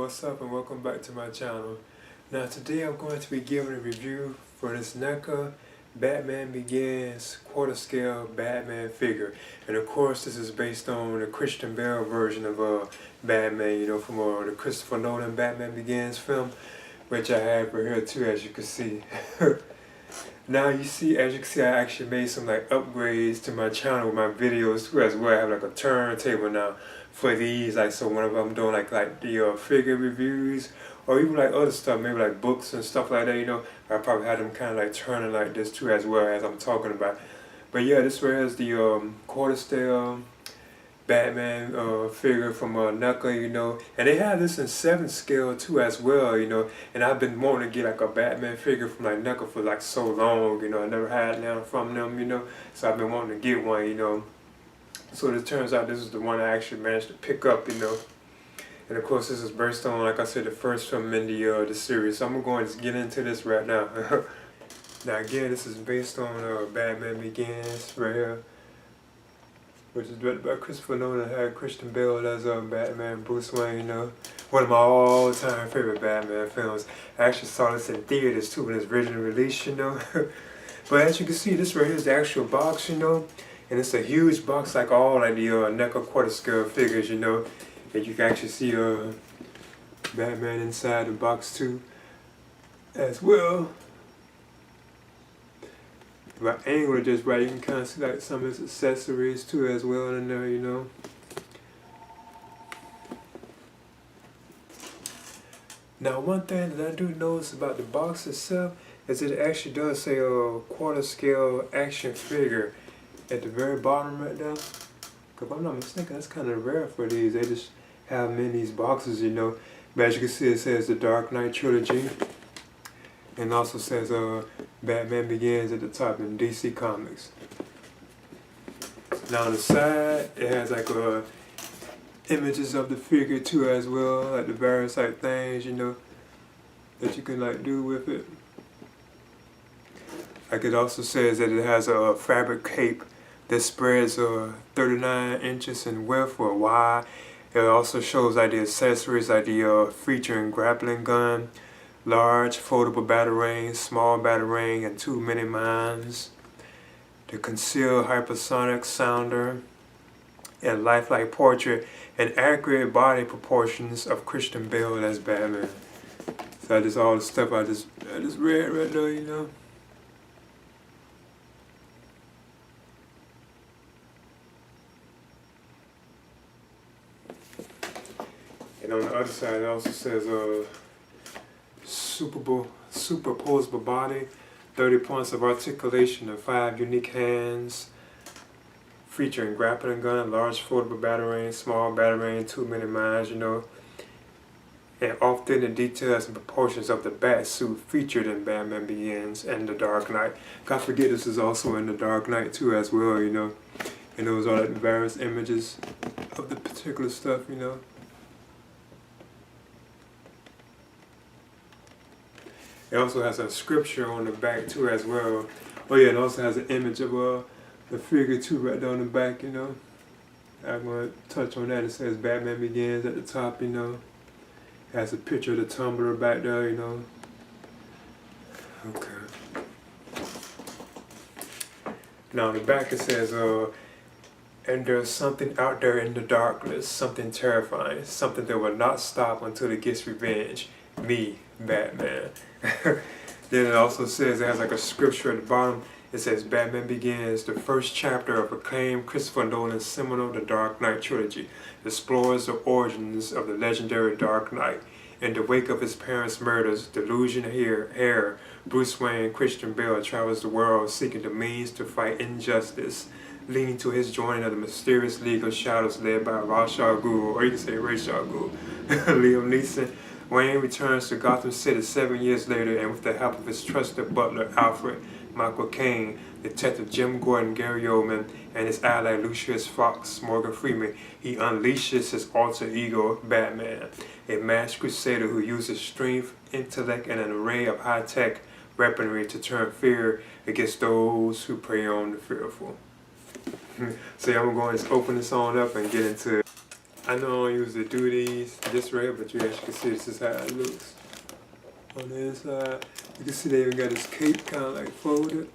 what's up and welcome back to my channel. Now today I'm going to be giving a review for this NECA Batman Begins quarter scale Batman figure. And of course this is based on the Christian Bale version of Batman, you know, from the Christopher Nolan Batman Begins film, which I have right here too, as you can see. Now as you can see, I actually made some like upgrades to my channel with my videos too as well. I have like a turntable now for these, like, so whenever I'm doing like the figure reviews or even like other stuff, maybe like books and stuff like that, you know, I probably have them kind of like turning like this too as well as I'm talking about. But yeah, this right here is the quarter scale Batman figure from NECA, you know, and they have this in 7 scale too as well, you know, and I've been wanting to get like a Batman figure from like NECA for like so long, you know. I never had none from them, you know, so I've been wanting to get one, you know. So it turns out this is the one I actually managed to pick up, you know. And of course this is based on, like I said, the first film in the series. So I'm going to get into this right now. Now again, this is based on Batman Begins right here, which is directed by Christopher Nolan. Had Christian Bale as Batman, Bruce Wayne, you know. One of my all-time favorite Batman films. I actually saw this in theaters too when its original release, you know. But as you can see, this right here is the actual box, you know. And it's a huge box like all like the NECA quarter scale figures, you know. And you can actually see Batman inside the box too as well. If I angle it just right, you can kind of see like some of his accessories too as well in there, you know. Now one thing that I do notice about the box itself is it actually does say a quarter scale action figure at the very bottom right there. If I'm not mistaken, that's kind of rare for these. They just have them in these boxes, you know. But as you can see, it says the Dark Knight trilogy. And also says Batman Begins at the top in DC Comics. Now on the side, it has like images of the figure too as well, like the various like things, you know, that you can like do with it. Like it also says that it has a fabric cape that spreads 39 inches in width or wide. It also shows like the accessories, like the featuring grappling gun, large foldable batarang, small batarang, and 2 mini mines, the concealed hypersonic sounder, and lifelike portrait and accurate body proportions of Christian Bale as Batman. So that is all the stuff I just read right there, you know. And on the other side, it also says superposable body, 30 points of articulation and 5 unique hands, featuring grappling gun, large foldable batarang, small batarang, 2 mini mines, you know, and often the details and proportions of the bat suit featured in Batman Begins and The Dark Knight. God forget this is also in The Dark Knight too as well, you know. And those are like the various images of the particular stuff, you know. It also has a scripture on the back too as well. Oh yeah, it also has an image of the figure too right down the back, you know. I'm going to touch on that. It says Batman Begins at the top, you know. It has a picture of the tumbler back there, you know. Okay. Now on the back it says, and there's something out there in the darkness, something terrifying, something that will not stop until it gets revenge. Me, Batman. Then it also says, it has like a scripture at the bottom. It says Batman Begins, the first chapter of acclaimed Christopher Nolan's seminal The Dark Knight trilogy, explores the origins of the legendary Dark Knight. In the wake of his parents' murders, delusional heir Bruce Wayne, Christian Bale travels the world seeking the means to fight injustice, leading to his joining of the mysterious League of Shadows led by Ra's al Ghul, or you can say Ra's al Ghul, Liam Neeson. Wayne returns to Gotham City 7 years later, and with the help of his trusted butler Alfred, Michael Caine, Detective Jim Gordon, Gary Oldman, and his ally Lucius Fox, Morgan Freeman, he unleashes his alter ego, Batman, a masked crusader who uses strength, intellect, and an array of high-tech weaponry to turn fear against those who prey on the fearful. So I'm going to open this on up and get into it. I know I don't usually do these this way, but you actually can see this is how it looks on the inside. You can see they even got this cape kind of like folded.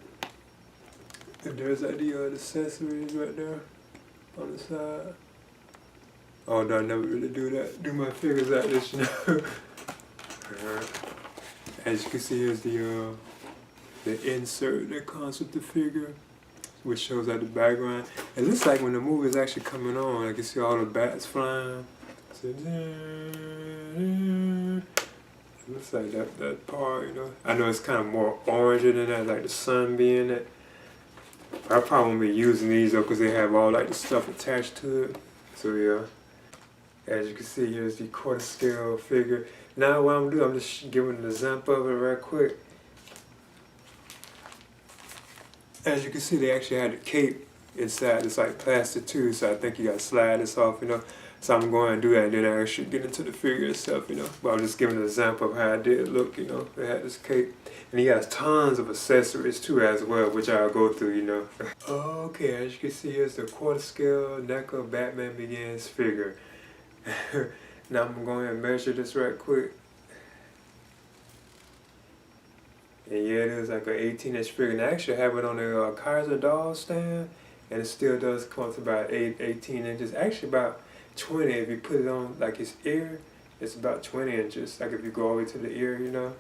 And there's like the accessories right there on the side. Oh no, I never really do that. Do my fingers like this, you know. As you can see, here's the insert that comes with the figure, which shows out the background. It looks like when the movie is actually coming on, I can see all the bats flying. So, it looks like that part, you know. I know it's kind of more oranger than that, like the sun being it. I probably won't be using these though, because they have all like the stuff attached to it. So yeah, as you can see, here's the quarter scale figure. Now what I'm doing, I'm just giving an example of it right quick. As you can see, they actually had a cape inside. It's like plastic too, so I think you gotta slide this off, you know. So I'm going to do that, and then I actually get into the figure itself, you know. But I'm just giving an example of how it did look, you know. It had this cape, and he has tons of accessories too as well, which I'll go through, you know. Okay, as you can see, here's the quarter scale NECA Batman Begins figure. Now I'm going to measure this right quick. And yeah, it is like an 18-inch figure. And I actually have it on a Kaiser doll stand, and it still does come up to about 18 inches. Actually about 20 if you put it on like his ear. It's about 20 inches, like if you go all the way to the ear, you know.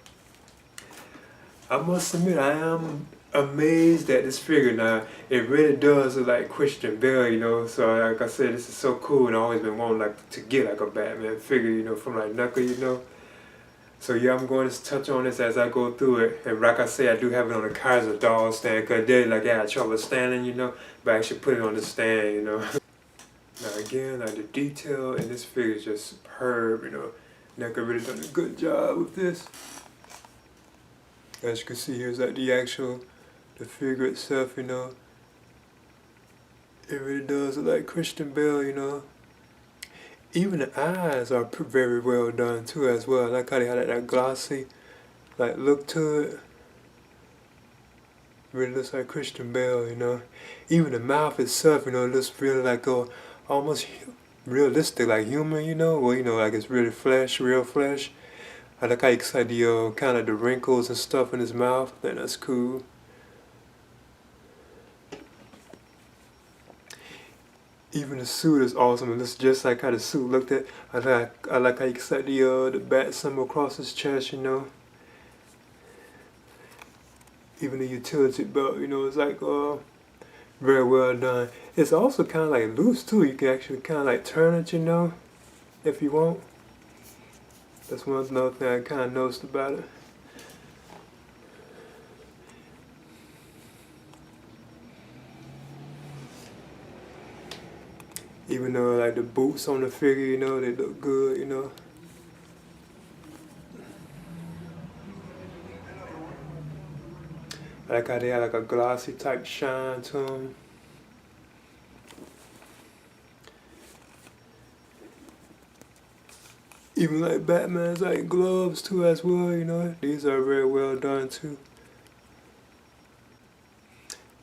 I must admit, I am amazed at this figure now. It really does look like Christian Bale, you know. So like I said, this is so cool, and I've always been wanting like to get like a Batman figure, you know, from like NECA, you know. So yeah, I'm going to touch on this as I go through it. And like I say, I do have it on a Kaiser doll stand, because they like I had trouble standing, you know. But I actually put it on the stand, you know. Now again, like the detail in this figure is just superb, you know. NECA really done a good job with this. As you can see, here's like the figure itself, you know. It really does look like Christian Bale, you know. Even the eyes are very well done too as well. I like how they had that glossy like look to it. Really looks like Christian Bale, you know. Even the mouth itself, you know, looks really like almost realistic, like human, you know. Well, you know, like it's really flesh, real flesh. I like how you can see the kind of the wrinkles and stuff in his mouth. I think that's cool. Even the suit is awesome. It looks just like how the suit looked at. I like how you can see the bat symbol across his chest, you know. Even the utility belt, you know, it's like very well done. It's also kind of like loose too. You can actually kind of like turn it, you know, if you want. That's another thing I kind of noticed about it. Even though like the boots on the figure, you know, they look good, you know. I like how they had like a glossy type shine to them. Even like Batman's like gloves too as well, you know. These are very well done too.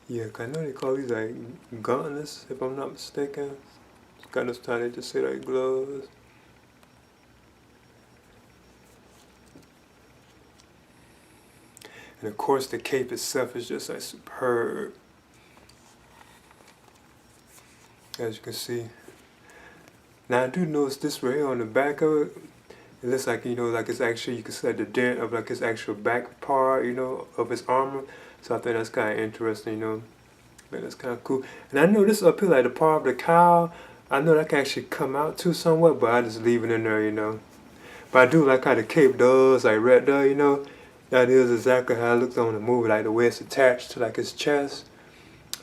Yeah, I know they call these like gauntlets, if I'm not mistaken. Kind of time they just say like gloves. And of course the cape itself is just like superb. As you can see. Now I do notice this right here on the back of it. It looks like, you know, like it's actually, you can see like the dent of like his actual back part, you know, of his armor. So I think that's kind of interesting, you know. I think that's kind of cool. And I know this up here, like the part of the cowl, I know that can actually come out too somewhat, but I just leave it in there, you know. But I do like how the cape does, like right there, you know. That is exactly how it looks on the movie, like the way it's attached to like his chest.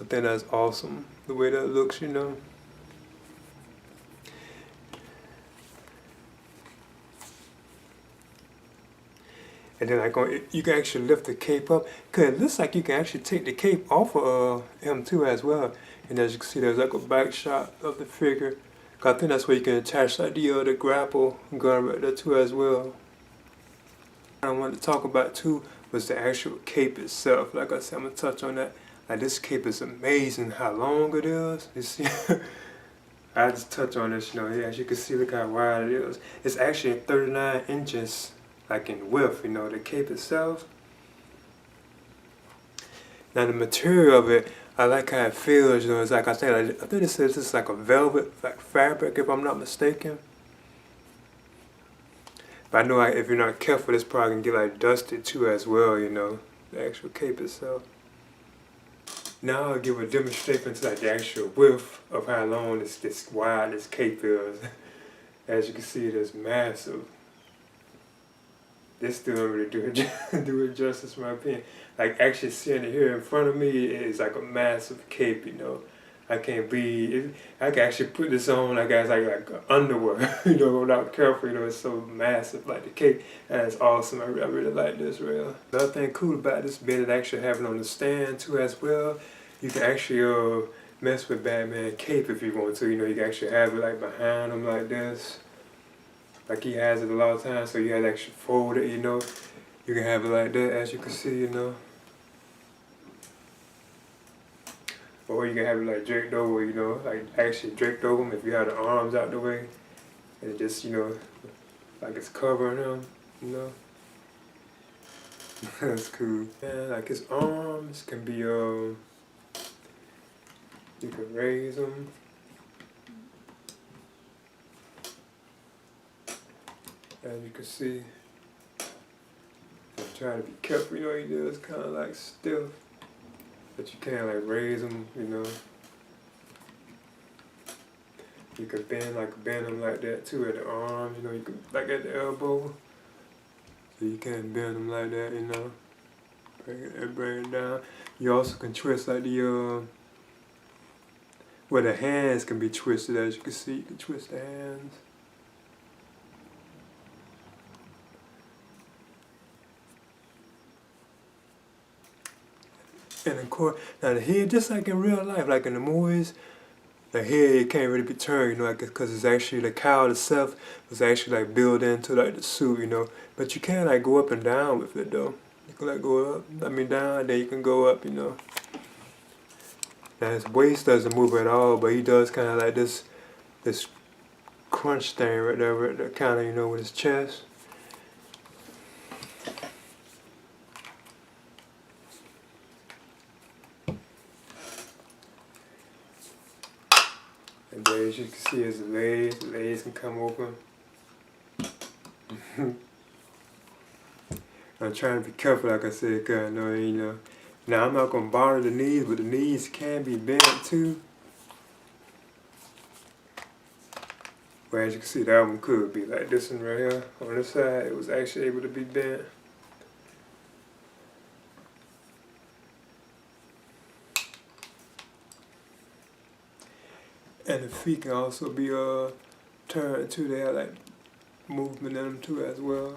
I think that's awesome, the way that looks, you know. And then like you can actually lift the cape up, cause it looks like you can actually take the cape off of him too as well. And as you can see, there's like a back shot of the figure. Cause I think that's where you can attach like the grapple gun right there too as well. What I wanted to talk about too was the actual cape itself. Like I said, I'm gonna touch on that. Like this cape is amazing how long it is. You see, I just touch on this, you know, as you can see, look how wide it is. It's actually 39 inches, like in width, you know, the cape itself. Now the material of it, I like how it feels, you know, it's like, I think it says it's like a velvet, like fabric, if I'm not mistaken. But I know if you're not careful, this probably can get like dusted too as well, you know, the actual cape itself. Now I'll give a demonstration to like the actual width of how long this wide this cape is. As you can see, it is massive. This still don't really do it justice, in my opinion. Like actually seeing it here in front of me is like a massive cape, you know. I can't breathe. I can actually put this on like as like underwear, you know, without careful, you know, it's so massive, like the cape. That's awesome. I really like this rail. Another thing cool about this bed is actually having on the stand too as well. You can actually mess with Batman cape if you want to, you know, you can actually have it like behind him like this. Like he has it a lot of times, so you have to actually fold it, you know. You can have it like that, as you can see, you know. Or you can have it like draped over, you know, like actually draped over him if you have the arms out the way. And just, you know, like it's covering him, you know. That's cool. And like his arms can be, you can raise them. As you can see, I'm trying to be careful, you know, he does kind of like stiff. But you can't like raise them, you know. You can bend them like that too at the arms, you know, you can like at the elbow. So you can bend them like that, you know. Bring it down. You also can twist like the where the hands can be twisted, as you can see, you can twist the hands. And of course, now the head, just like in real life, like in the movies, the head can't really be turned, you know, because it's actually, the cowl itself was actually like built into like the suit, you know. But you can like go up and down with it though. You can like go up, down, then you can go up, you know. Now his waist doesn't move at all, but he does kind of like this crunch thing right there, kind of, you know, with his chest. And there, as you can see, his legs can come open. I'm trying to be careful, like I said, because I know, you know. Now, I'm not going to bother the knees, but the knees can be bent too. Well, as you can see, that one could be like this one right here. On this side, it was actually able to be bent. And the feet can also be turned too. They have like movement in them too as well.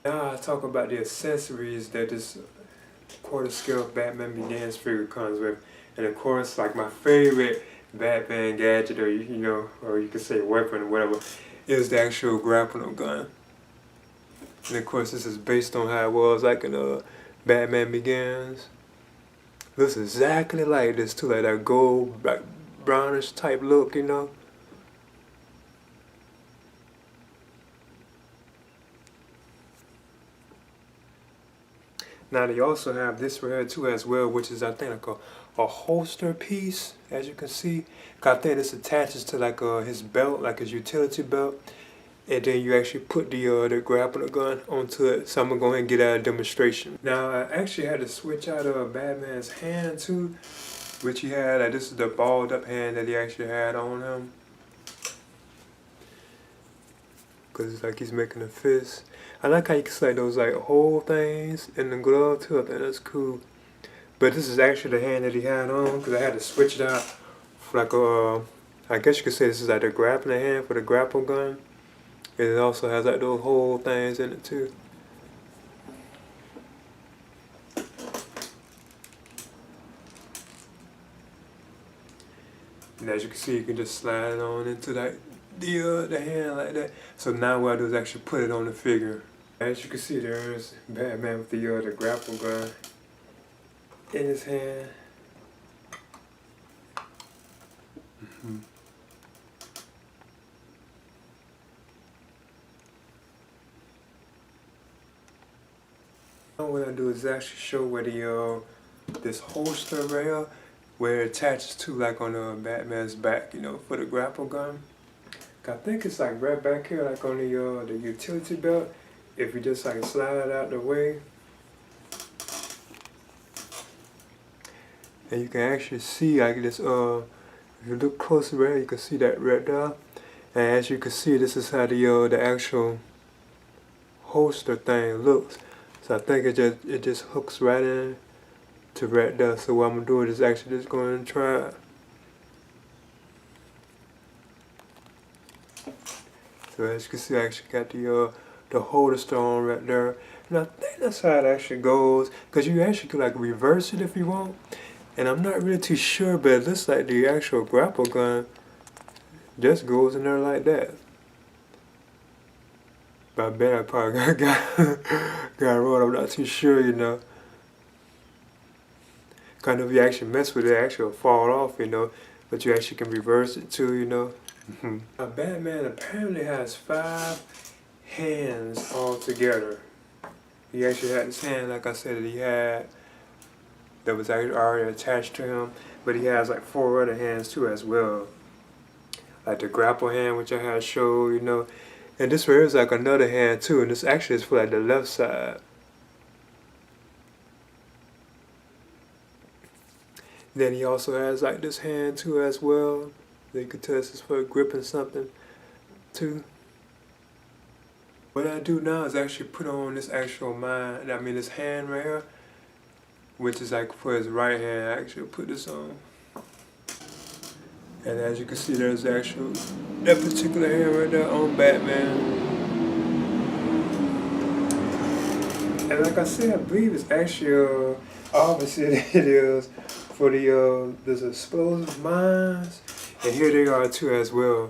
Now I talk about the accessories that this quarter scale Batman Begins figure comes with. And of course, like my favorite Batman gadget, or you know, or you could say weapon or whatever, is the actual grappling gun. And of course, this is based on how it was like in Batman Begins. Looks exactly like this too, like that gold, like brownish type look, you know. Now they also have this right here too as well, which is I think like a holster piece, as you can see. I think this attaches to like his belt, like his utility belt. And then you actually put the grappling gun onto it. So I'm gonna go ahead and get out a demonstration. Now I actually had to switch out Batman's hand too, which he had. Like, this is the balled up hand that he actually had on him. Cause it's like he's making a fist. I like how you can see like those like whole things in the glove too. I think that's cool. But this is actually the hand that he had on, cause I had to switch it out for like I guess you could say this is like the grappling hand for the grapple gun. And it also has like those whole things in it too. And as you can see, you can just slide it on into like the hand like that. So now what I do is actually put it on the figure. As you can see, there's Batman with the grapple gun in his hand. Now what I do is actually show where the this holster right here, where it attaches to, like on Batman's back, you know, for the grapple gun. I think it's like right back here, like on the utility belt. If you just like slide it out the way, and you can actually see like this. If you look closer right here, you can see that right there. And as you can see, this is how the actual holster thing looks. So I think it just hooks right in to right there. So what I'm gonna do is actually just going and try it. So as you can see, I actually got the holster on right there. And I think that's how it actually goes, because you actually could like reverse it if you want. And I'm not really too sure, but it looks like the actual grapple gun just goes in there like that. But I bet I probably got wrong. I'm not too sure, you know. Kind of, if you actually mess with it, it actually will fall off, you know. But you actually can reverse it too, you know. Batman apparently has 5 hands altogether. He actually had his hand, like I said, that he had that was actually already attached to him. But he has like 4 other hands too as well. Like the grapple hand, which I had showed, you know. And this right here is like another hand too, and this actually is for like the left side. Then he also has like this hand too as well. You can tell this is for gripping something too. What I do now is actually put on this actual this hand right here, which is like for his right hand. I actually put this on. And as you can see, there's actual, that particular hand right there on Batman. And like I said, I believe it's actually, obviously it is for there's explosive mines. And here they are too as well.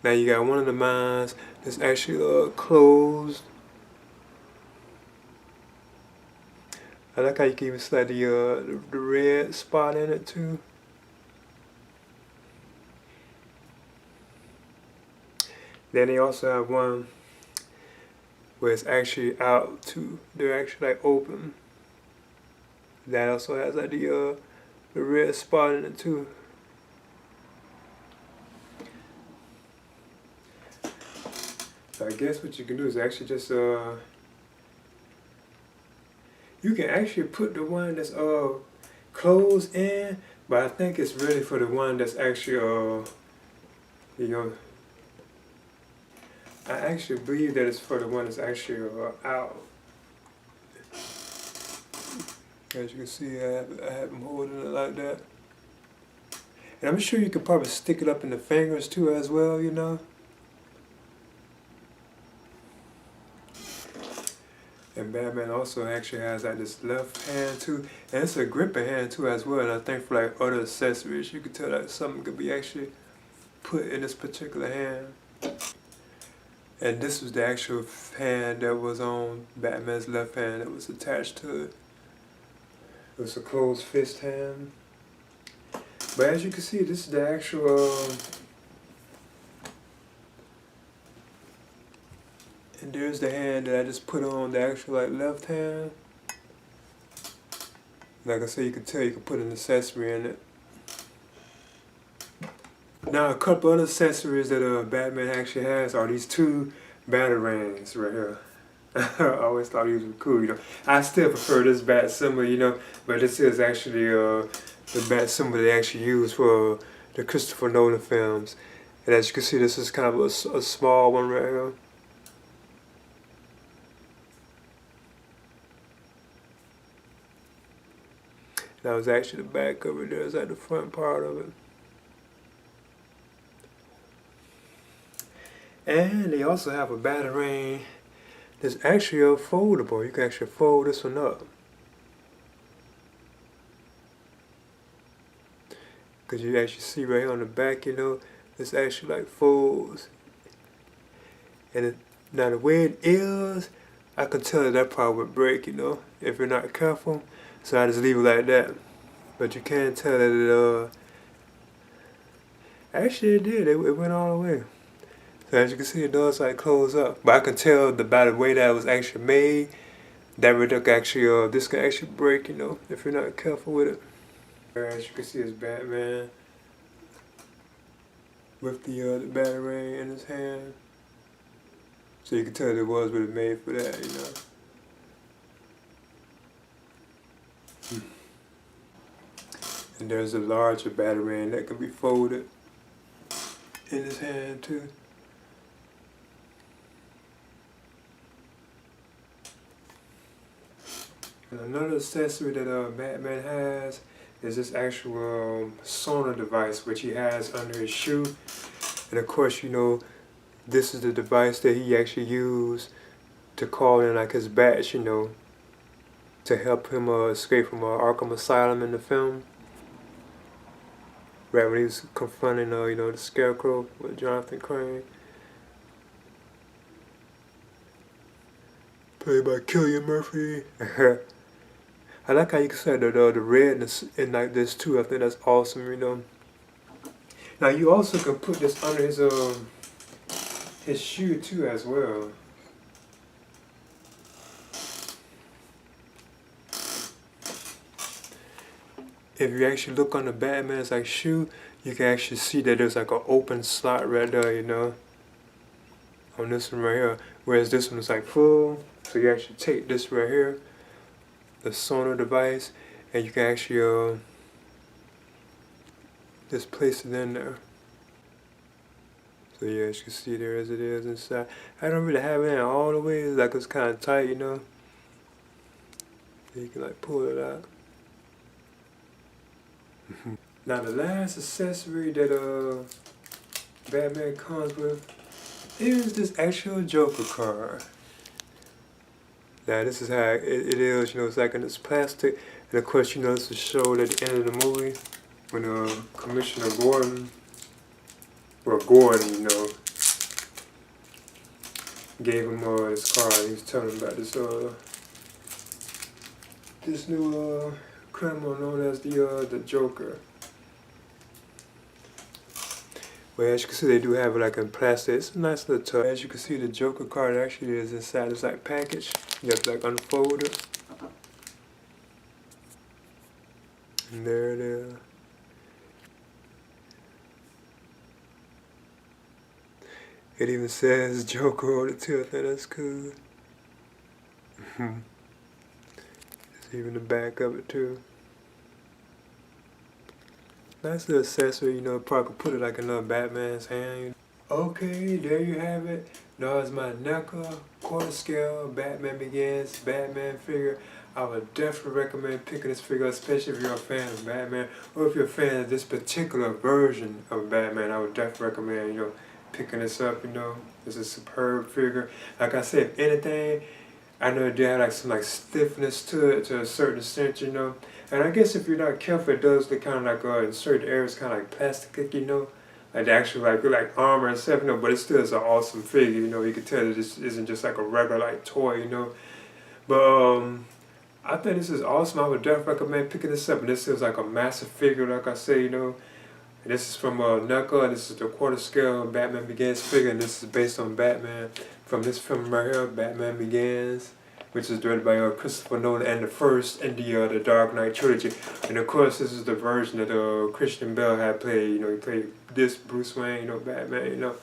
Now you got one of the mines that's actually closed. I like how you can even see the red spot in it too. Then they also have one where it's actually out too. They're actually like open. That also has like the red spot in it too. So I guess what you can do is actually just you can actually put the one that's closed in, but I think it's really for the one that's actually you know, I actually believe that it's for the one that's actually out. As you can see, I have him holding it like that. And I'm sure you could probably stick it up in the fingers too as well, you know. And Batman also actually has like this left hand too. And it's a gripping hand too as well. And I think for like other accessories, you could tell that something could be actually put in this particular hand. And this was the actual hand that was on Batman's left hand that was attached to it. It was a closed fist hand. But as you can see, this is the actual and there's the hand that I just put on the actual like left hand. Like I said, you can tell you can put an accessory in it. Now a couple other accessories that Batman actually has are these 2 batarangs right here. I always thought these were cool, you know. I still prefer this bat symbol, you know, but this is actually the bat symbol they actually use for the Christopher Nolan films. And as you can see, this is kind of a small one right here. That was actually the back of it. There's like the front part of it. And they also have a batarang that's actually foldable. You can actually fold this one up. Because you actually see right here on the back, you know, this actually like folds. And Now the way it is, I can tell that probably would break, you know, if you're not careful. So I just leave it like that. But you can tell that actually it did. It went all the way. So as you can see, it does like close up. But I can tell by the way that it was actually made, that reduct actually, this can actually break, you know, if you're not careful with it. As you can see, it's Batman with the batarang in his hand. So you can tell it was really made for that, you know. And there's a larger batarang that can be folded in his hand too. And another accessory that Batman has is this actual sonar device which he has under his shoe. And of course, you know, this is the device that he actually used to call in like his bats, you know, to help him escape from Arkham Asylum in the film. Right when he was confronting, you know, the Scarecrow with Jonathan Crane. Played by Cillian Murphy. I like how you can say the redness in like this too. I think that's awesome, you know. Now you also can put this under his shoe too as well. If you actually look on the Batman's like shoe, you can actually see that there's like an open slot right there, you know, on this one right here. Whereas this one is like full, so you actually take this right here, the sonar device, and you can actually just place it in there. So yeah, as you can see there as it is inside. I don't really have it in all the way, like it's kind of tight, you know. So you can like pull it out. Now the last accessory that Batman comes with is this actual Joker card. Now this is how it is, you know, it's like in this plastic. And of course, you know, this is showed at the end of the movie when Commissioner Gordon, you know, gave him his card. He was telling him about this new criminal known as the Joker. Well, as you can see, they do have it like in plastic. It's a nice little touch. As you can see, the Joker card actually is inside this like package. You have to like unfold it. And there it is. It even says Joker on it too. I think that's cool. There's even the back of it too. Nice little accessory, you know, probably put it like in Batman's hand. You know. Okay, there you have it. Now it's my NECA quarter scale Batman Begins Batman figure. I would definitely recommend picking this figure, especially if you're a fan of Batman, or if you're a fan of this particular version of Batman. I would definitely recommend, you know, picking this up. You know, it's a superb figure. Like I said, if anything, I know it did have like some like stiffness to it to a certain extent, you know. And I guess if you're not careful, it does look kind of like in certain areas kind of like plastic, you know, like the actual like armor and stuff, you know. But it still is an awesome figure, you know. You can tell that this isn't just like a regular like toy, you know. But I think this is awesome. I would definitely recommend picking this up. And this is like a massive figure, like I say, you know. And this is from NECA, and this is the quarter scale Batman Begins figure, and this is based on Batman from this film right here, Batman Begins, which is directed by Christopher Nolan and the first in the Dark Knight trilogy. And of course, this is the version that Christian Bale had played. You know, he played this Bruce Wayne, you know, Batman, you know.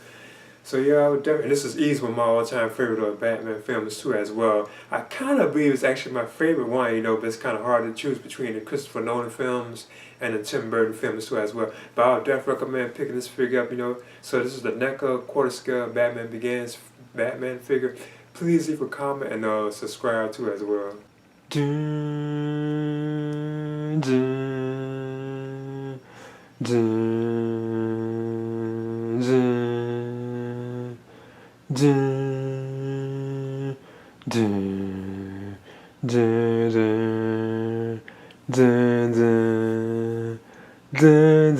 So yeah, I would definitely, and this is easily one of my all-time favorite Batman films too as well. I kind of believe it's actually my favorite one, you know, but it's kind of hard to choose between the Christopher Nolan films and the Tim Burton films too as well. But I would definitely recommend picking this figure up, you know. So this is the NECA quarter scale Batman Begins Batman figure. Please leave a comment and subscribe too as well. Dun, dun, dun, dun, dun, dun, dun, dun, dun, dun, dun, dun,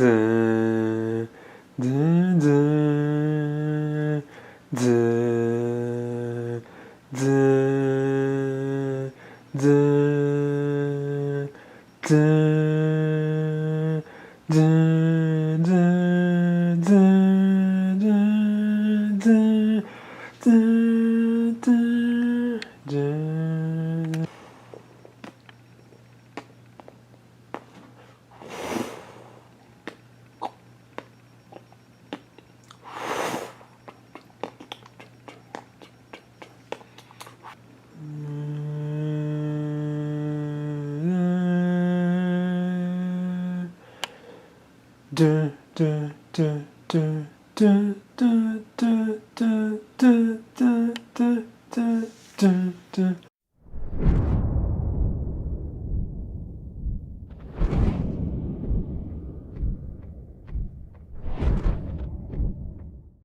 dun, dun, dun. dun, dun, dun, dun, dun, dun, dun, dun, dun. Dun, dun, dun, dun, dun, dun, dun, dun, dun, dun, dun, dun, dun.